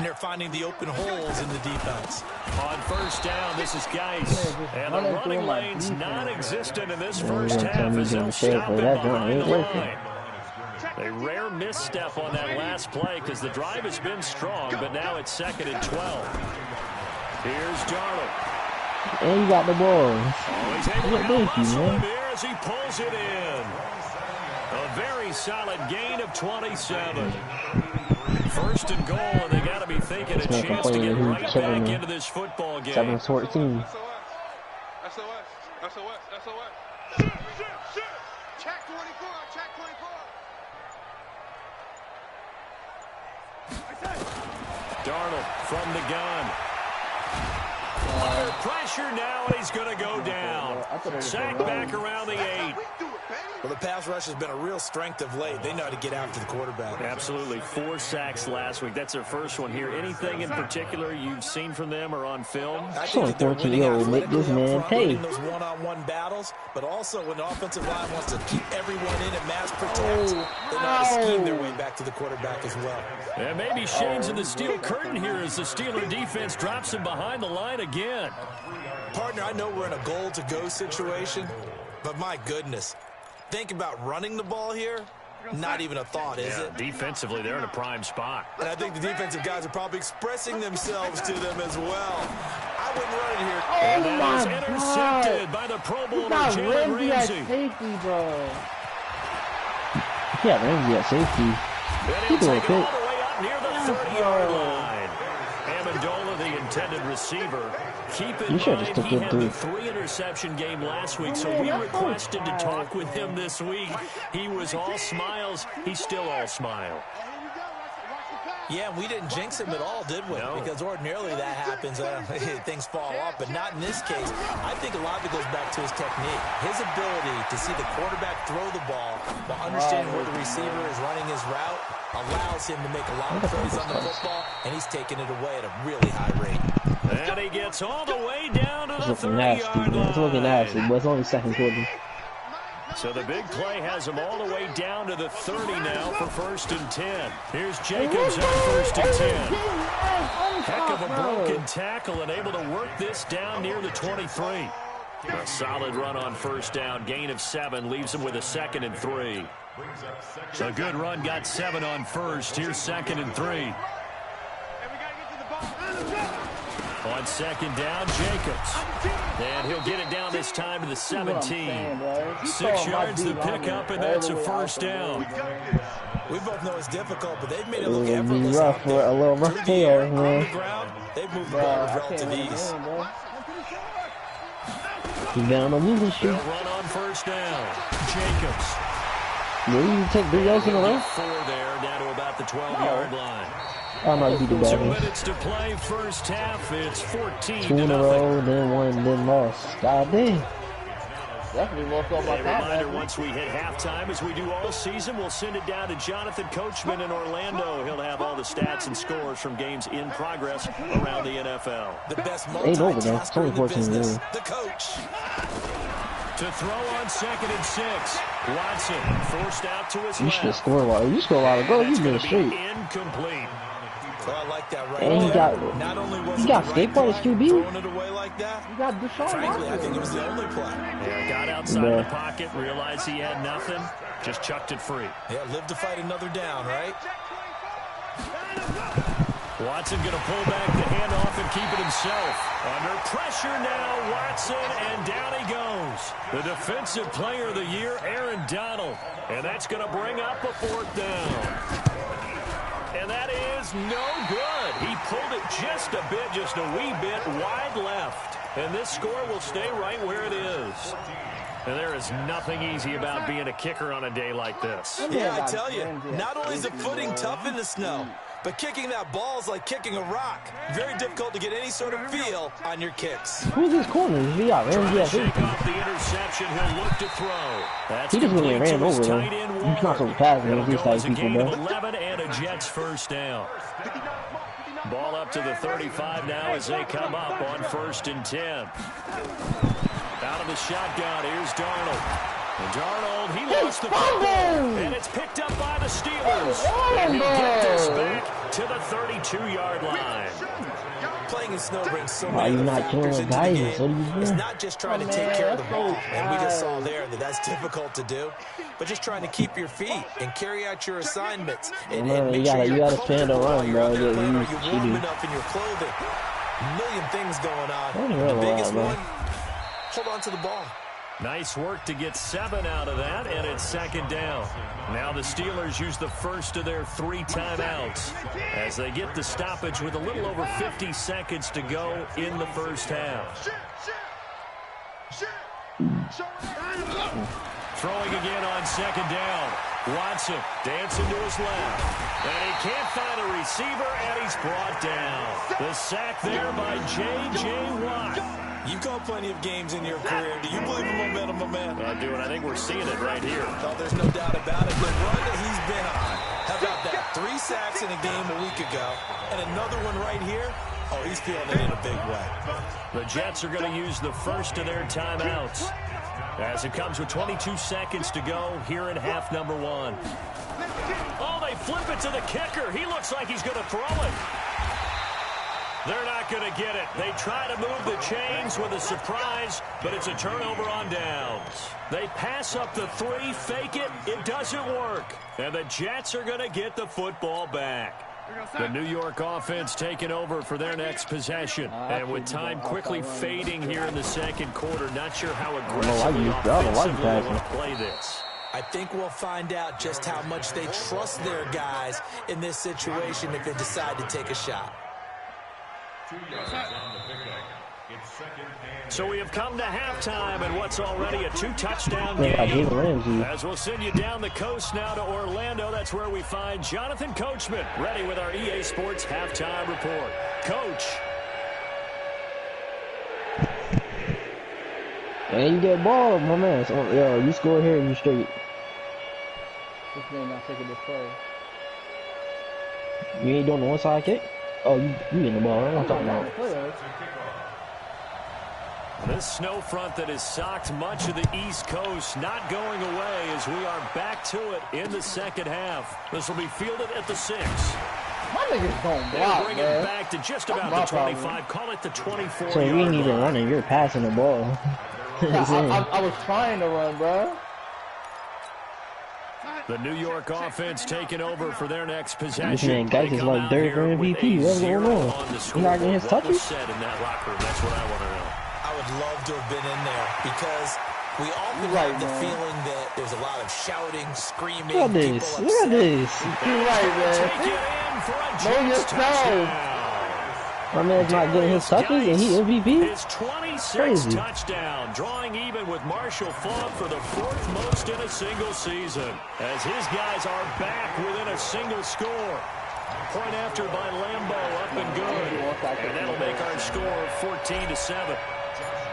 And they're finding the open holes in the defense. On first down, this is Geis. And the running lane's non-existent in this first half as they'll stop it behind the line. A rare misstep on that last play because the drive has been strong, but now it's 2nd and 12. Here's Darnold. And you got the ball. Oh, he's able to hustle him here as he pulls it in. A very solid gain of 27. First and goal, and they got to be thinking a chance to get right back into this football game. 7-14. Check 24, check 24. Darnold from the gun. Under pressure now, and he's going to go down. Sack back around the 8. Well, the pass rush has been a real strength of late. They know how to get after the quarterback. Absolutely. 4 sacks last week. That's their first one here. Anything in particular you've seen from them or on film? It's only 14-year-old Nick, this man. Hey. Those one-on-one battles, but also when the offensive line wants to keep everyone in and mass protect, they know how to scheme their way back to the quarterback as well. And maybe shades of the steel curtain here as the Steeler defense drops him behind the line again. Partner, I know we're in a goal-to-go situation, but my goodness. Think about running the ball here, not even a thought, is it? Defensively, they're in a prime spot. And I think the defensive guys are probably expressing themselves to them as well. I wouldn't run it here. And that is intercepted by the Pro Bowler Jalen Ramsey. Safety, bro. Yeah, Ramsey at safety. And he'll take it all the way up near the 30-yard line. Amendola, the intended receiver. Keep in mind, he had the 3-interception game last week, so we requested to talk with him this week. He was all smiles. He's still all smile. Yeah, we didn't jinx him at all, did we? No. Because ordinarily that happens. Things fall off, but not in this case. I think a lot of it goes back to his technique. His ability to see the quarterback throw the ball while understanding where the receiver is running his route allows him to make a lot of plays on the football, and he's taking it away at a really high rate. And he gets all the way down to the 30-yard line. It's looking nasty, but it's only second quarter. So the big play has him all the way down to the 30 now for 1st and 10. Here's Jacobs on 1st and 10. Heck of a broken tackle and able to work this down near the 23. A solid run on first down. Gain of 7 leaves him with a 2nd and 3. A good run got 7 on first. Here's 2nd and 3. On 2nd down, Jacobs. And he'll get it down this time to the 17. 6 yards to pick up, and that's a first down. We both know it's difficult, but they've made it look effortless. Rough for a little rough tail, man. They've moved the ball with relative ease. He's down on losing streak. They'll run on first down. Jacobs. Will you take 3 yards in a row? 4 there, down to about the 12-yard line. I might be the 2 bad. minutes to play first half. It's 14 2 in a row, then 1, then lost. God damn. Definitely woke up A like that. reminder, once we hit halftime, as we do all season, we'll send it down to Jonathan Coachman in Orlando. He'll have all the stats and scores from games in progress around the NFL. The best Ain't over though. It's multitasker only in the 14 business, years. the coach. To throw on 2nd and 6. Watson forced out to his You left. should score a lot. You score a lot of goals. That's You going been to be straight. incomplete. Well, I like that right And he there. got, Not only was he it got the escape right on his play, QB. throwing it away like that. You got Deshaun Frankly, I Watson. think it was the only play. Yeah, got outside Yeah. the pocket, realized he had nothing, just chucked it free. Yeah, live to fight another down, right? Watson going to pull back the handoff and keep it himself. Under pressure now, Watson, and down he goes. The defensive player of the year, Aaron Donald. And that's going to bring up a 4th down. And that is no good. He pulled it just a bit, just a wee bit wide left. And this score will stay right where it is. And there is nothing easy about being a kicker on a day like this. Yeah, I tell you, not only is the footing tough in the snow, but kicking that ball is like kicking a rock. Very difficult to get any sort of feel on your kicks. Who's his corner? He got Trying Ramsey to at shake safety. off the interception. He'll look to throw. That's He just really complete ran to his over them. tight end, He's not Warner. so fast, man. It'll These go type as a people, gain of bro. 11 and a Jets first down. Ball up to the 35 now as they come up on 1st and 10. Out of the shotgun, here's Darnold. And Darnold, he lost the football, and it's picked up by the Steelers. And he'll get this back to the 32-yard line. Playing in snow brings so many other not factors killing into the guys? What are game. you doing? It's not just trying to take care of the ball, and we just saw there that that's difficult to do, but just trying to keep your feet and carry out your assignments and make sure you're stand comfortable while around, you're out bro. there playing. Are You you warm enough in your clothing? A million things going on. The biggest one, hold on to the ball. Nice work to get 7 out of that, and it's second down. Now the Steelers use the first of their 3 timeouts as they get the stoppage with a little over 50 seconds to go in the first half. Throwing again on second down. Watson dancing to his left. And he can't find a receiver, and he's brought down. The sack there by J.J. Watt. You've called plenty of games in your career. Do you believe in momentum, my man? I do, and I think we're seeing it right here. Oh, there's no doubt about it. The run that he's been on. How about that? 3 sacks in a game a week ago, and another one right here. Oh, he's feeling it in a big way. The Jets are going to use the first of their timeouts as it comes with 22 seconds to go here in half number 1. Oh, they flip it to the kicker. He looks like he's going to throw it. They're not going to get it. They try to move the chains with a surprise, but it's a turnover on downs. They pass up the 3, fake it. It doesn't work. And the Jets are going to get the football back. The New York offense taking over for their next possession. And with time quickly fading here in the second quarter, not sure how aggressively offensively they want to play this. I think we'll find out just how much they trust their guys in this situation if they decide to take a shot. So we have come to halftime and what's already a 2-touchdown game. As we'll send you down the coast now to Orlando, that's where we find Jonathan Coachman ready with our EA Sports halftime report. Coach. And you get ball, my man. So, yo, you score here and you straight. This man not taking this play. You ain't doing the one side kick? Oh, you getting the ball. I'm not talking about. This snow front that has socked much of the East Coast not going away as we are back to it in the second half. This will be fielded at the 6. My niggas don't block, bring it back to just about the 25. Call it the 24. So you ain't even running. You're passing the ball. I was trying to run, bro. The New York offense taking over for their next possession. This man, guys, is like third for MVP. What's going on? He's not getting his touches? Said in that locker room? That's what I want to know. I would love to have been in there because we often have the feeling that there's a lot of shouting, screaming. Look at this. Look at this. You're right, man. Know yourself. My man's not getting his touches and he MVP? His 26th touchdown, drawing even with Marshall Faulk for the 4th most in a single season. As his guys are back within a single score. Point after by Lambo, up and good. And that'll make our score 14-7.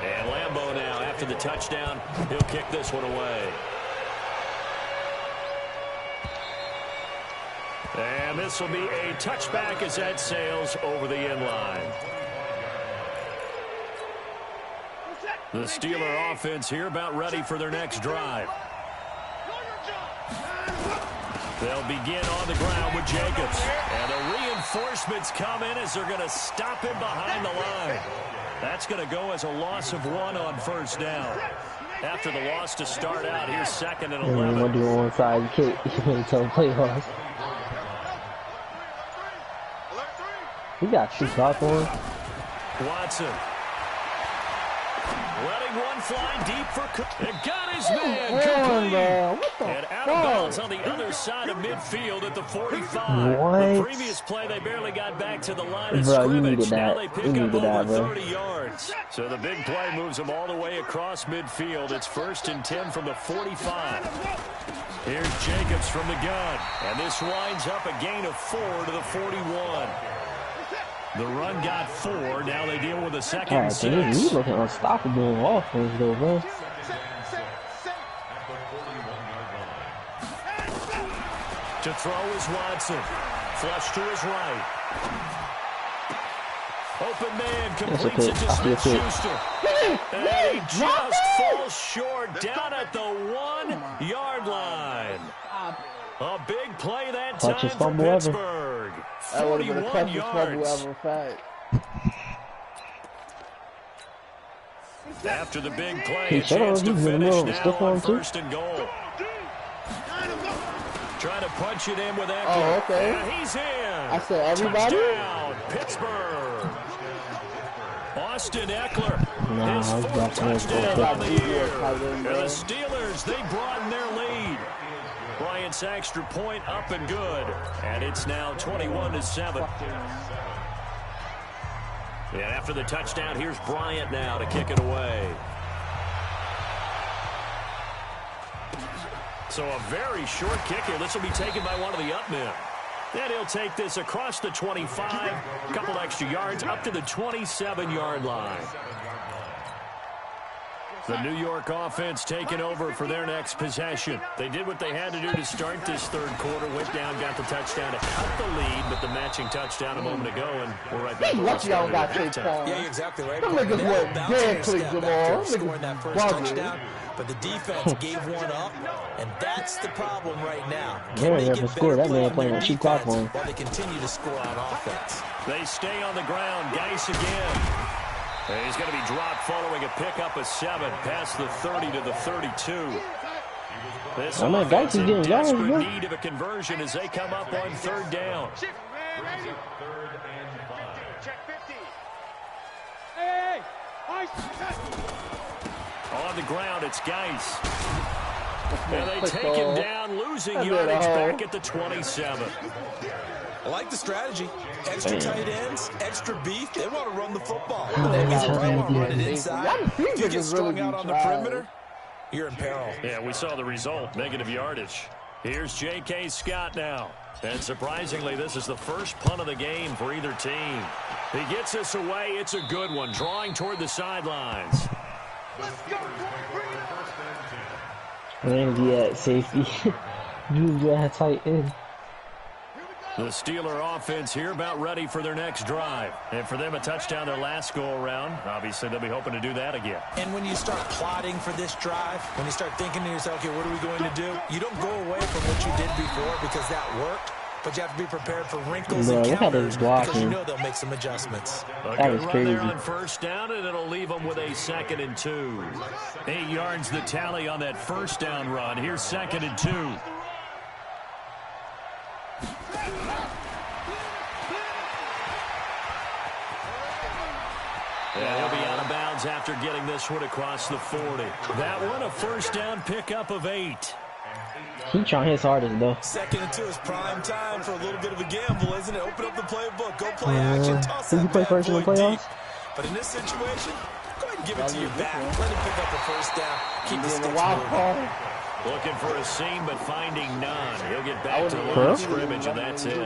And Lambo now, after the touchdown, he'll kick this one away. And this will be a touchback as that sails over the end line. The Steeler offense here about ready for their next drive. They'll begin on the ground with Jacobs. And the reinforcements come in as they're going to stop him behind the line. That's going to go as a loss of 1 on first down. After the loss to start out, here's 2nd and 11. I'm going to do one side kick until the play off. He got 2 shots on him. Watson. Letting one fly deep for Cook. It got his man complete. And out of bounds on the other side of midfield at the 45. What? The previous play, they barely got back to the line of scrimmage. Now they pick up over 30 yards. So the big play moves them all the way across midfield. It's 1st and 10 from the 45. Here's Jacobs from the gun. And this winds up a gain of 4 to the 41. The run got 4. Now they deal with a 2nd and 6. He's looking unstoppable in offense, though, bro. To throw is Watson. Flush to his right. Open man completes it to Smith-Schuster. And he just falls short down at the 1-yard line. A big play that time for Pittsburgh. That would have been the 41 toughest fumble yards. ever, fact. After the big play, He a chance to he's in the finish middle, now stiff on arm too. 1st and goal. Trying to punch it in with Eckler. Oh, okay. And he's in. I said everybody? Touchdown, Pittsburgh. Austin Eckler, Nah, his I was 4th about to make touchdown a on the quick year. tight end, And bro. the Steelers, they broaden their lead. Bryant's extra point up and good. And it's now 21-7. And after the touchdown, here's Bryant now to kick it away. So a very short kick here. This will be taken by one of the up men. And he'll take this across the 25, a couple extra yards, up to the 27-yard line. The New York offense taking over for their next possession. They did what they had to do to start this 3rd quarter, went down, got the touchdown to cut the lead, but the matching touchdown a moment ago, and we're right back. Lucky y'all got Chase Paul. Yeah, you're exactly right. Them niggas They went bounced dead their quick, step Jamal. after Them scoring that niggas first bugging. touchdown, but the defense gave one up, and that's the problem right now. Yeah, Can they yeah, get for score, better that man play playing on a their cheap clock defense for him. while they continue to score on offense? They stay on the ground. Geis again. And he's going to be dropped following a pickup of 7 past the 30 to the 32. This I know offense Geis is in getting yards, desperate bro. need of a conversion as they come up on 3rd down. On the ground, it's Geis. And they take him down, losing yardage back at the 27. I like the strategy. Extra tight ends, extra beef. They want to run the football. Oh, That means yeah, they want to yeah, run it yeah. inside. If you get strung out on the tried. perimeter, you're in peril. Yeah, we saw the result, negative yardage. Here's J.K. Scott now. And surprisingly, this is the first punt of the game for either team. He gets this away. It's a good one, drawing toward the sidelines. Randy at safety. Juju at tight end. The Steeler offense here about ready for their next drive. And for them, a touchdown their last go-around. Obviously, they'll be hoping to do that again. And when you start plotting for this drive, when you start thinking to yourself, okay, what are we going to do? You don't go away from what you did before because that worked, but you have to be prepared for wrinkles and Bro, look at counters this because you blocking. know they'll make some adjustments. A That good was run crazy. there on 1st down, and it'll leave them with a 2nd and 2. 8 yards the tally on that 1st down run. Here's 2nd and 2. And he'll be out of bounds after getting this one across the 40. That one, a 1st down pickup of 8. He trying his hardest though. 2nd and 2 is prime time for a little bit of a gamble, isn't it? Open up the playbook, go play action, toss Did that you play bad first in the boy playoffs? deep. But in this situation, go ahead and give it to your back. Let him pick up a 1st down. Keep the sticks wild moving. card. Looking for a seam, but finding none. He'll get back to the line of scrimmage, and that's it.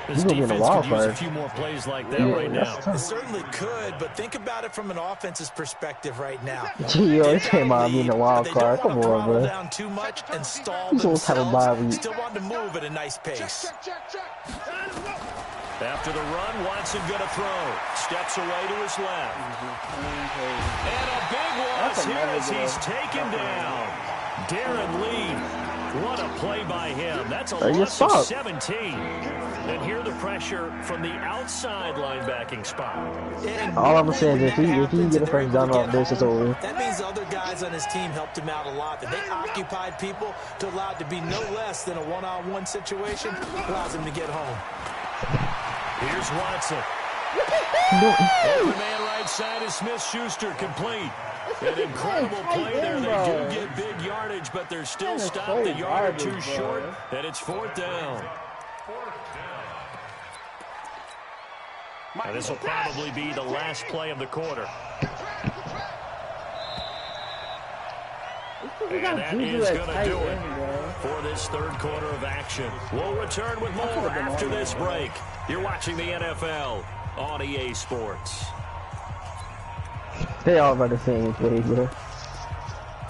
This He's gonna be in the defense wild could use a card. few more plays like that Yeah, right now. It certainly could, but think about it from an offense's perspective right now. Gee, yo, he came out being the wild They card. don't Come wanna on, throttle bro. down too much and stall He's supposed to have a bye themselves. week. Still want to move at a nice pace. After the run, Watson going to throw. Steps away to his left. And a big loss here as he's taken down. Darren Lee, what a play by him. That's a You loss of suck. 17. And here the pressure from the outside linebacking spot. And All I'm saying is when if he that get a happens first and down they're off able to this, get it's over. home, that means other guys on his team helped him out a lot. That they occupied people to allow it to be no less than a one-on-one situation allows him to get home. Here's Watson. Open man right side is Smith-Schuster, complete. An incredible play there. They do get big yardage, but they're still stopped a yard or two short, and it's 4th down. And this will probably be the last play of the quarter. And that is going to do it for this 3rd quarter of action. We'll return with more after this break. You're watching the NFL on EA Sports. They all about the same play, bro.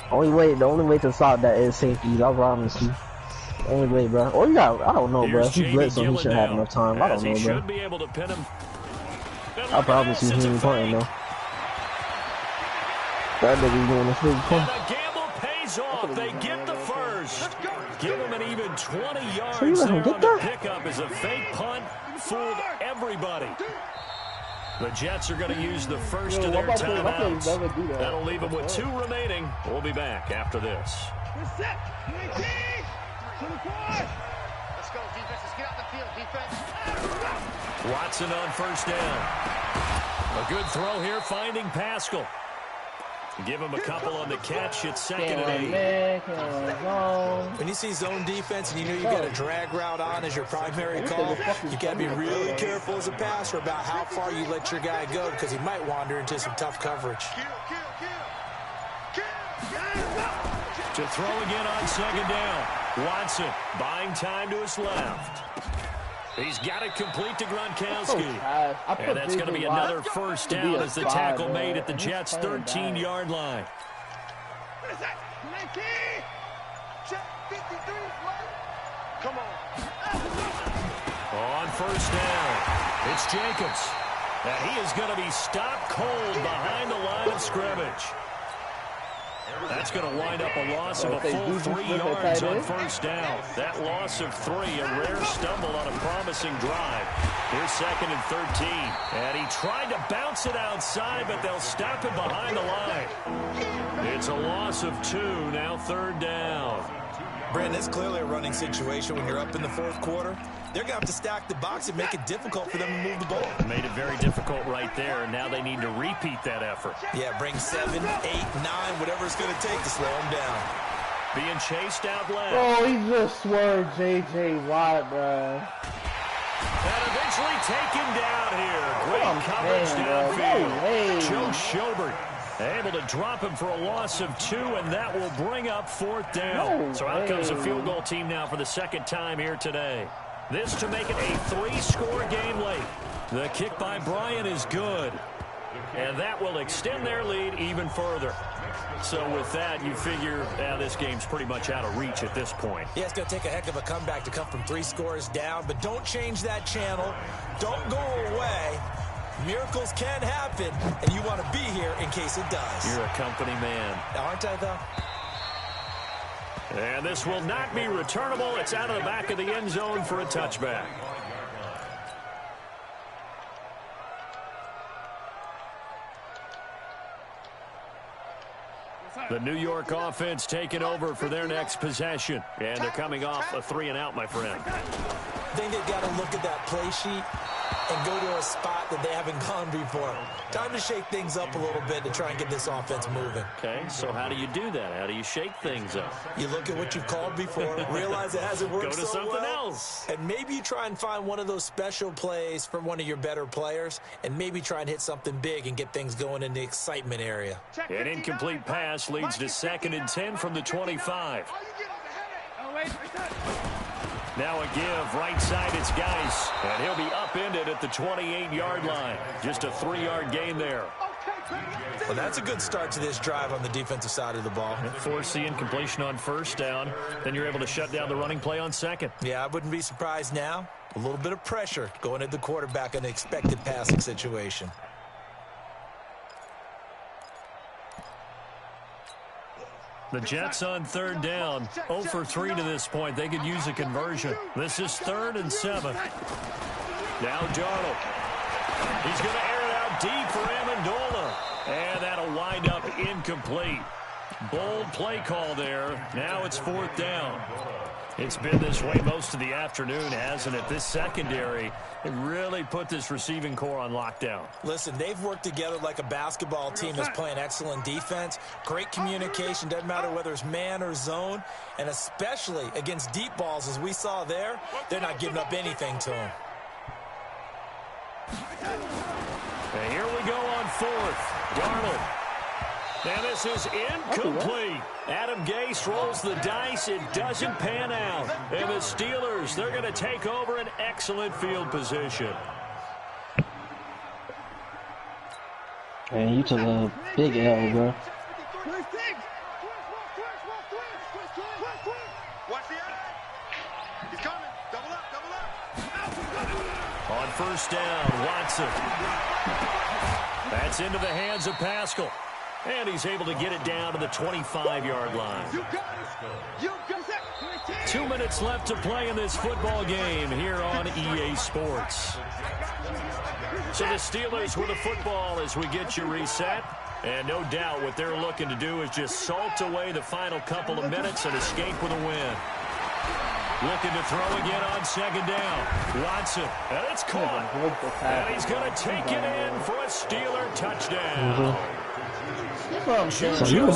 The only way to stop that is safety. I promise you. The only way, bro. Or you got, I don't know, bro. Here's If he Jamie blitz him, he should have Gillen enough time. I as don't know, he bro. should be able to pin him. I promise you, he ain't playing though. That nigga's doing the free And punt. a gamble pays pays off. They get the first. Give them an even 20 yards So you let him there get on the that? pickup as a fake punt. Fooled everybody. The Jets are going to use the first of their timeouts. That'll leave them with 2 remaining. We'll be back after this. Let's go, defense. Let's get out the field, defense. Watson on first down. A good throw here, finding Pascal. Give him a couple on the catch. It's 2nd and 8. When you see zone defense and you know you got a drag route on as your primary call, you got to be really careful as a passer about how far you let your guy go because he might wander into some tough coverage. To throw again on 2nd down. Watson buying time to his left. He's got it complete to Gronkowski. And that's going to be another first down as the tackle made at the Jets' 13-yard line. Come on. On first down, it's Jacobs. And he is going to be stopped cold behind the line of scrimmage. That's going to wind up a loss of a full 3 yards on first down. That loss of 3, a rare stumble on a promising drive. Here's 2nd and 13. And he tried to bounce it outside, but they'll stop it behind the line. It's a loss of 2, now 3rd down. Brandon, it's clearly a running situation when you're up in the 4th quarter. They're going to have to stack the box and make it difficult for them to move the ball. Made it very difficult right there, and now they need to repeat that effort. Yeah, bring 7, 8, 9, whatever it's going to take to slow them down. Being chased out left. Oh, he just swerved J.J. Watt, bro. And eventually taken down here. Great coverage downfield. Hey. Joe Schobert able to drop him for a loss of 2, and that will bring up 4th down. So out comes a field goal team now for the 2nd time here today. This to make it a 3-score game late. The kick by Bryant is good. And that will extend their lead even further. So with that, you figure this game's pretty much out of reach at this point. Yeah, it's going to take a heck of a comeback to come from 3 scores down, but don't change that channel. Don't go away. Miracles can happen, and you want to be here in case it does. You're a company man. Aren't I, though? And this will not be returnable. It's out of the back of the end zone for a touchback. The New York offense taking over for their next possession. And they're coming off a 3-and-out, my friend. I think they've got to look at that play sheet and go to a spot that they haven't gone before. Time to shake things up a little bit to try and get this offense moving. Okay, so how do you do that? How do you shake things up? You look at what you've called before, realize it hasn't worked Go to so something well, else. and maybe you try and find one of those special plays from one of your better players, and maybe try and hit something big and get things going in the excitement area. An incomplete pass leads to 2nd and 10 from the 25. Now a give, right side, it's Geis. And he'll be upended at the 28-yard line. Just a 3-yard gain there. Well, that's a good start to this drive on the defensive side of the ball. Force the incompletion on first down. Then you're able to shut down the running play on 2nd. Yeah, I wouldn't be surprised now. A little bit of pressure going at the quarterback in an expected passing situation. The Jets on 3rd down. 0 for 3 to this point. They could use a conversion. This is 3rd and 7. Now Darnold. He's going to air it out deep for Amendola. And that'll wind up incomplete. Bold play call there. Now it's 4th down. It's been this way most of the afternoon, hasn't it? This secondary, it really put this receiving core on lockdown. Listen, they've worked together like a basketball team that's playing excellent defense. Great communication, doesn't matter whether it's man or zone. And especially against deep balls, as we saw there, they're not giving up anything to them. And here we go on 4th. Darnold. And this is incomplete. Adam Gase rolls the dice. It doesn't pan out. And the Steelers, they're going to take over an excellent field position. Man, you took a big L, bro. On first down, Watson. That's into the hands of Pascal. And he's able to get it down to the 25-yard line. 2 minutes left to play in this football game here on EA Sports. So the Steelers with the football as we get you reset. And no doubt what they're looking to do is just salt away the final couple of minutes and escape with a win. Looking to throw again on second down. Watson, and it's caught. And he's going to take it in for a Steeler touchdown. So you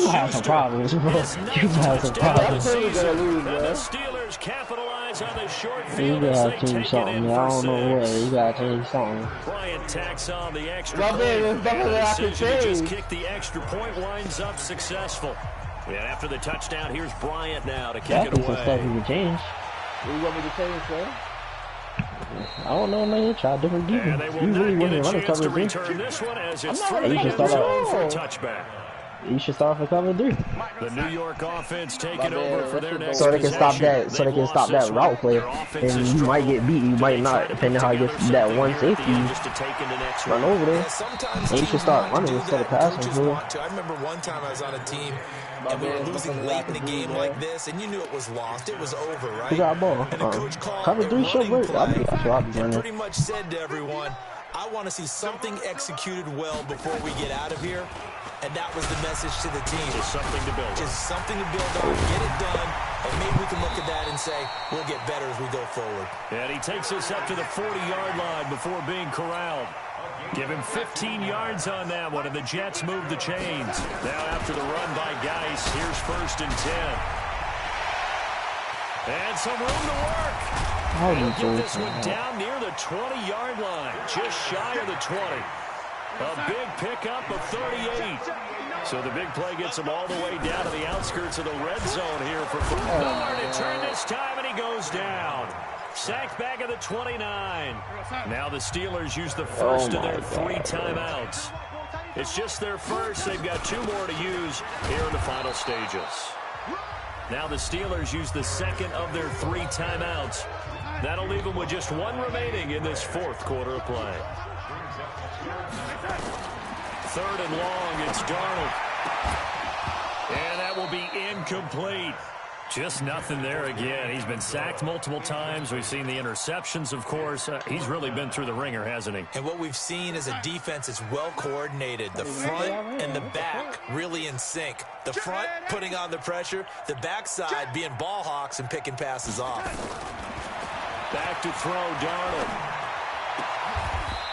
have some problems, bro. You have some problems. The Steelers capitalize on the short field as they take it in I for don't know what. 6. You gotta change something. Bryant tacks on the extra point. And the decision to just kick the extra point winds up successful. And after the touchdown, here's Bryant now to kick it away. Some stuff you can change. What you want me to change, sir? I don't know, man. Try different defense. You really want to run a cover 3. Return this one as it's You should start for a touchback. You should start for cover 3. The New York offense taking over for their next so they can stop possession. that. So they can stop that route play, and you might get beat. You might not, depending on how you get that one safety. Run over there. And you should start running instead of passing. I remember one time I was on a team and we were losing late in the game like this, and you knew it was lost. It was over, right? Who got ball? And the coach called Cover 3 should work. That's what I'll be and running. pretty much said to everyone, I want to see something executed well before we get out of here. And that was the message to the team. Just something to build on. Just something to build on, get it done, and maybe we can look at that and say, we'll get better as we go forward. And he takes us up to the 40-yard line before being corralled. Give him 15 yards on that one, and the Jets move the chains. Now after the run by Geis, here's 1st and 10. And some room to work. They'll get this one down near the 20-yard line, just shy of the 20. A big pickup of 38. So the big play gets him all the way down to the outskirts of the red zone here for nowhere to turn this time, and he goes down. Sacked back at the 29. Now the Steelers use the first of their 3 timeouts. It's just their first. They've got 2 more to use here in the final stages. Now the Steelers use the second of their 3 timeouts. That'll leave them with just 1 remaining in this 4th quarter of play. 3rd and long, it's Darnold. And that will be incomplete. Just nothing there again. He's been sacked multiple times. We've seen the interceptions, of course. He's really been through the ringer, hasn't he? And what we've seen is a defense that's well coordinated. The front and the back really in sync. The front putting on the pressure. The backside being ball hawks and picking passes off. Back to throw, Darnold.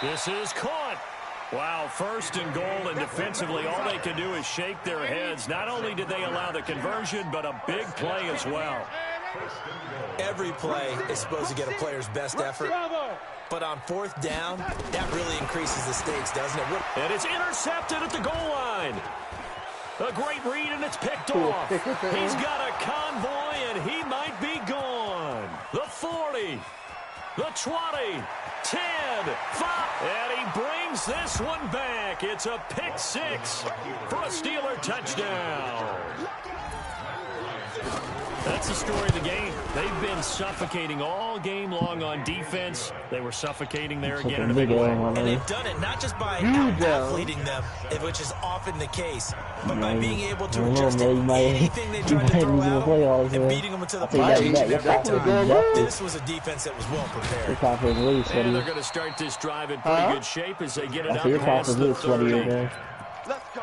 This is caught. Wow, 1st and goal, and defensively all they can do is shake their heads. Not only did they allow the conversion, but a big play as well. Every play is supposed to get a player's best effort, but on 4th down, that really increases the stakes, doesn't it? And it's intercepted at the goal line. A great read, and it's picked off. He's got a convoy, and he might be gone. The 40, the 20, 10, 5, and he brings this one back. It's a pick 6 for a Steeler touchdown. That's the story of the game. They've been suffocating all game long on defense. They were suffocating there again in a big way. And they've done it not just by out-athleting them, which is often the case, but by being able to adjust to anything they try to throw out and beating them into the punch every time. This was a defense that was well prepared. And they're going to start this drive in pretty good shape as they get it up past the 30. Let's go.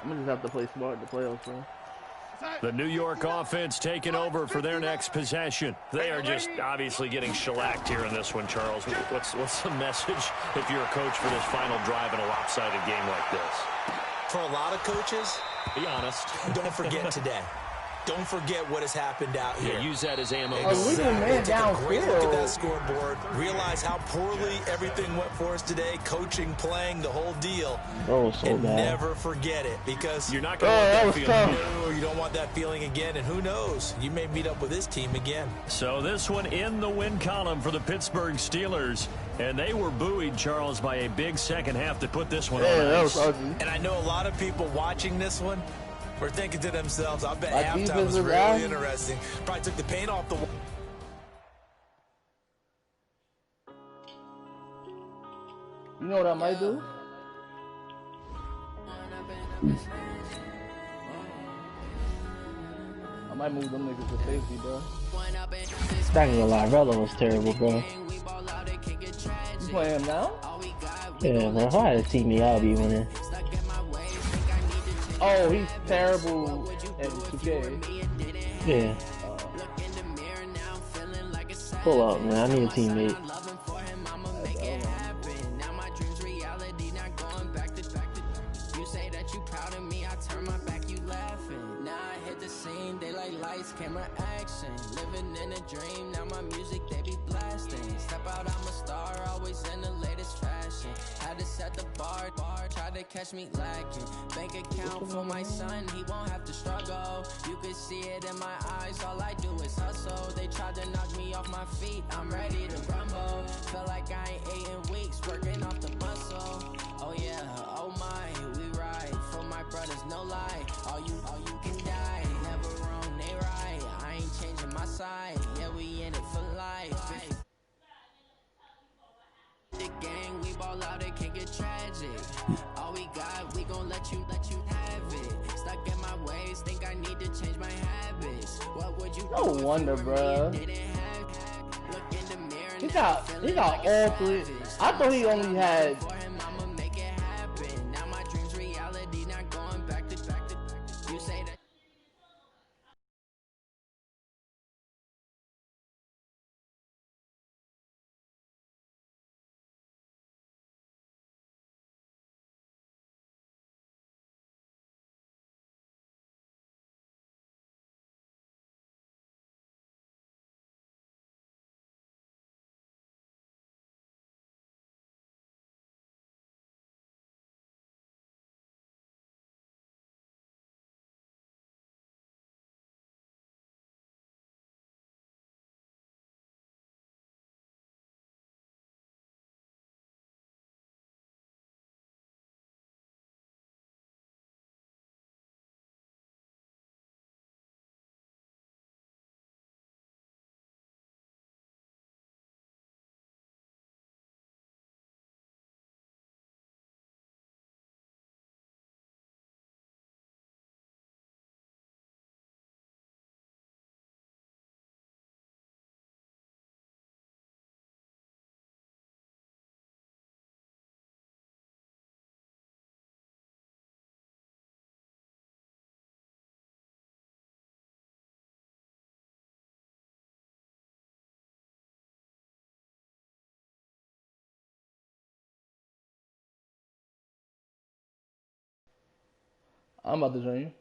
I'm gonna just have to play smart in the playoffs, bro. The New York offense taking over for their next possession. They are just obviously getting shellacked here in this one, Charles. What's the message if you're a coach for this final drive in a lopsided game like this? For a lot of coaches, be honest. Don't forget today. Don't forget what has happened out here. Yeah, use that as ammo. Exactly. Take a great look at that scoreboard. Realize how poorly everything went for us today. Coaching, playing, the whole deal. And never forget it, because you're not going to want that feeling. No, you don't want that feeling again. And who knows? You may meet up with this team again. So this one in the win column for the Pittsburgh Steelers. And they were buoyed, Charles, by a big second half to put this one on ice. And I know a lot of people watching this one were thinking to themselves, I bet halftime was really interesting. Probably took the paint off the wall. You know what I might do? I might move them niggas to safety, bro. Not gonna lie, Relo was terrible, bro. You playing him now? Yeah, bro. If I had a teammate, I'd be winning. Oh, he's terrible at 2K. Yeah. Pull up, man. I need a teammate. Camera action, living in a dream. Now my music they be blasting. Step out, I'm a star, always in the latest fashion. Had to set the bar, try to catch me lacking. Bank account for my son, he won't have to struggle. You can see it in my eyes, all I do is hustle. They tried to knock me off my feet, I'm ready to rumble. Felt like I ain't ate in weeks, working off the muscle. Oh yeah, oh my, we ride for my brothers, no lie. All you can die, never wrong, they right. I ain't changing my side, yeah, we in it for life. The gang, we ball out, it can get tragic. All we got, we gon' let you have it. Stuck in my ways, think I need to change my habits. What would you No wonder, bro. He got all three. I thought he only had. I'm about to join you.